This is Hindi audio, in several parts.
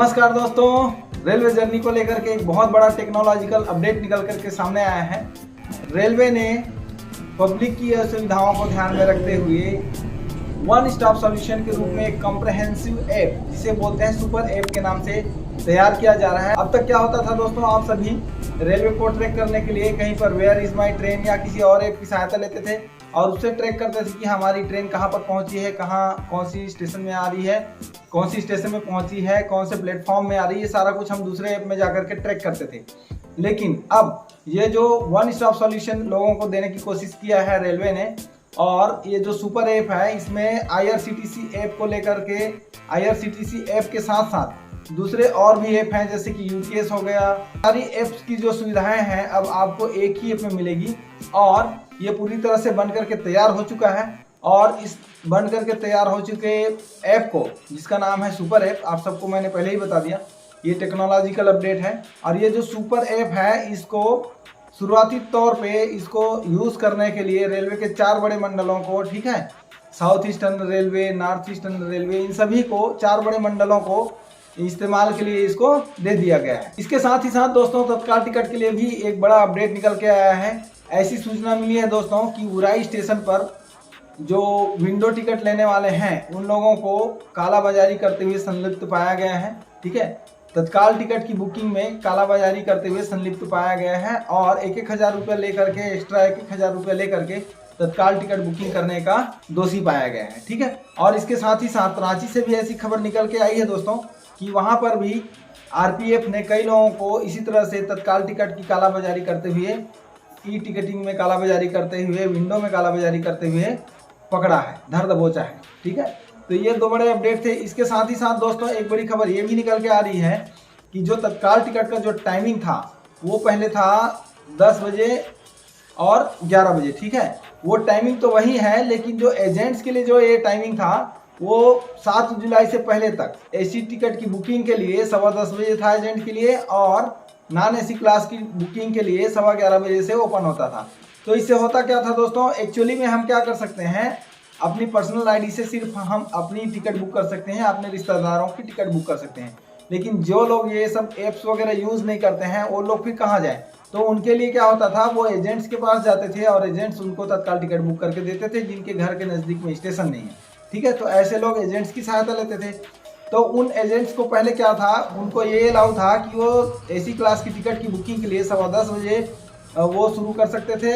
नमस्कार दोस्तों, रेलवे जर्नी को लेकर के एक बहुत बड़ा टेक्नोलॉजिकल अपडेट निकल करके सामने आया है। रेलवे ने पब्लिक की असुविधाओं को ध्यान में रखते हुए वन स्टॉप सॉल्यूशन के रूप में एक कॉम्प्रहेंसिव ऐप जिसे बोलते हैं सुपर ऐप के नाम से तैयार किया जा रहा है। अब तक क्या होता था दोस्तों, आप सभी रेलवे को ट्रैक करने के लिए कहीं पर वेयर इज माई ट्रेन या किसी और ऐप की सहायता लेते थे और उससे ट्रैक करते थे कि हमारी ट्रेन कहाँ पर पहुंची है, कौन सी स्टेशन में आ रही है, कौन सी स्टेशन में पहुंची है, कौन से प्लेटफॉर्म में आ रही है। ये सारा कुछ हम दूसरे ऐप में जाकर के ट्रैक करते थे। लेकिन अब ये जो वन स्टॉप सॉल्यूशन लोगों को देने की कोशिश किया है रेलवे ने, और ये जो सुपर ऐप है इसमें आईआरसीटीसी ऐप को लेकर के आईआरसीटीसी ऐप के साथ साथ दूसरे और भी ऐप हैं जैसे कि यूटीएस हो गया। सारी ऐप्स की जो सुविधाएं हैं अब आपको एक ही ऐप में मिलेगी और ये पूरी तरह से बन करके तैयार हो चुका है। और इस बन करके तैयार हो चुके ऐप को, जिसका नाम है सुपर ऐप, आप सबको मैंने पहले ही बता दिया, ये टेक्नोलॉजिकल अपडेट है। और ये जो सुपर ऐप है इसको शुरुआती तौर पे इसको यूज़ करने के लिए रेलवे के 4 बड़े मंडलों को, ठीक है, south eastern railway, north eastern railway, इन सभी को 4 बड़े मंडलों को इस्तेमाल के लिए इसको दे दिया गया है। इसके साथ ही साथ दोस्तों तत्काल टिकट के लिए भी एक बड़ा अपडेट निकल के आया है। ऐसी सूचना मिली है दोस्तों कि उराई स्टेशन पर जो विंडो टिकट लेने वाले हैं उन लोगों को कालाबाजारी करते हुए संलिप्त पाया गया है। ठीक है, तत्काल टिकट की बुकिंग में कालाबाजारी करते हुए संलिप्त पाया गया है और 1,000 रुपये लेकर के, एक्स्ट्रा 1,000 रुपये लेकर के तत्काल टिकट बुकिंग करने का दोषी पाया गया है। ठीक है, और इसके साथ ही साथ रांची से भी ऐसी खबर निकल के आई है दोस्तों कि वहां पर भी आरपीएफ ने कई लोगों को इसी तरह से तत्काल टिकट की कालाबाजारी करते हुए, ई टिकटिंग में कालाबाजारी करते हुए, विंडो में कालाबाजारी करते हुए पकड़ा है, धर दबोचा है। ठीक है, तो ये 2 बड़े अपडेट थे। इसके साथ ही साथ दोस्तों एक बड़ी खबर ये भी निकल के आ रही है कि जो तत्काल टिकट का जो टाइमिंग था वो पहले था 10 बजे और 11 बजे। ठीक है, वो टाइमिंग तो वही है, लेकिन जो एजेंट्स के लिए जो ये टाइमिंग था वो 7 जुलाई से पहले तक एसी टिकट की बुकिंग के लिए 10:15 बजे था एजेंट के लिए, और नॉन एसी क्लास की बुकिंग के लिए 11:15 बजे से ओपन होता था। तो इससे होता क्या था दोस्तों, एक्चुअली में हम क्या कर सकते हैं, अपनी पर्सनल आईडी से सिर्फ हम अपनी टिकट बुक कर सकते हैं, अपने रिश्तेदारों की टिकट बुक कर सकते हैं। लेकिन जो लोग ये सब एप्स वगैरह यूज़ नहीं करते हैं वो लोग फिर कहाँ जाएं, तो उनके लिए क्या होता था, वो एजेंट्स के पास जाते थे और एजेंट्स उनको तत्काल टिकट बुक करके देते थे जिनके घर के नज़दीक में स्टेशन नहीं है। ठीक है, तो ऐसे लोग एजेंट्स की सहायता लेते थे। तो उन एजेंट्स को पहले क्या था, उनको ये अलाउ था कि वो एसी क्लास की टिकट की बुकिंग के लिए 10:15 बजे वो शुरू कर सकते थे,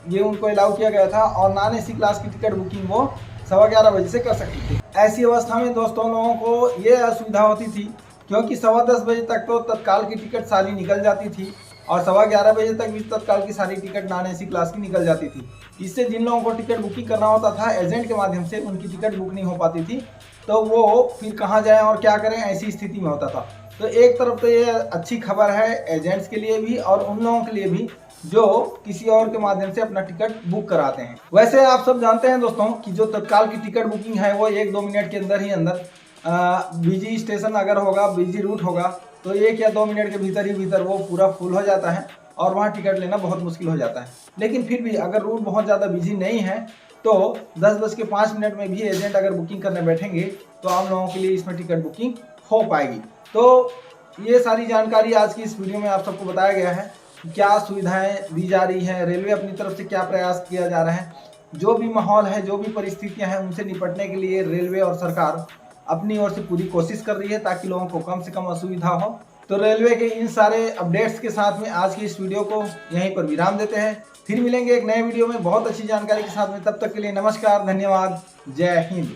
ये उनको अलाउ किया गया था, और नॉन एसी क्लास की टिकट बुकिंग वो 11:15 बजे से कर सकते थे। ऐसी अवस्था में दोस्तों लोगों को ये असुविधा होती थी क्योंकि 10:15 बजे तक तो तत्काल की टिकट सारी निकल जाती थी और 11:15 बजे तक भी तत्काल की सारी टिकट नॉन एसी क्लास की निकल जाती थी। इससे जिन लोगों को टिकट बुकिंग करना होता था एजेंट के माध्यम से, उनकी टिकट बुक नहीं हो पाती थी, तो वो फिर कहाँ जाएं और क्या करें, ऐसी स्थिति में होता था। तो एक तरफ तो ये अच्छी खबर है एजेंट्स के लिए भी और उन लोगों के लिए भी जो किसी और के माध्यम से अपना टिकट बुक कराते हैं। वैसे आप सब जानते हैं दोस्तों कि जो तत्काल की टिकट बुकिंग है वो 1-2 मिनट के अंदर ही अंदर, बिजी स्टेशन अगर होगा, बिजी रूट होगा, तो 1 या 2 मिनट के भीतर वो पूरा फुल हो जाता है और वहाँ टिकट लेना बहुत मुश्किल हो जाता है। लेकिन फिर भी अगर रूट बहुत ज़्यादा बिजी नहीं है तो 10:05 में भी एजेंट अगर बुकिंग करने बैठेंगे तो आप लोगों के लिए इसमें टिकट बुकिंग हो पाएगी। तो ये सारी जानकारी आज की इस वीडियो में आप सबको बताया गया है, क्या सुविधाएं दी जा रही हैं, रेलवे अपनी तरफ से क्या प्रयास किया जा रहा है, जो भी माहौल है, जो भी परिस्थितियां हैं, उनसे निपटने के लिए रेलवे और सरकार अपनी ओर से पूरी कोशिश कर रही है ताकि लोगों को कम से कम असुविधा हो। तो रेलवे के इन सारे अपडेट्स के साथ में आज की इस वीडियो को यहीं पर विराम देते हैं। फिर मिलेंगे एक नए वीडियो में बहुत अच्छी जानकारी के साथ में। तब तक के लिए नमस्कार, धन्यवाद, जय हिंद।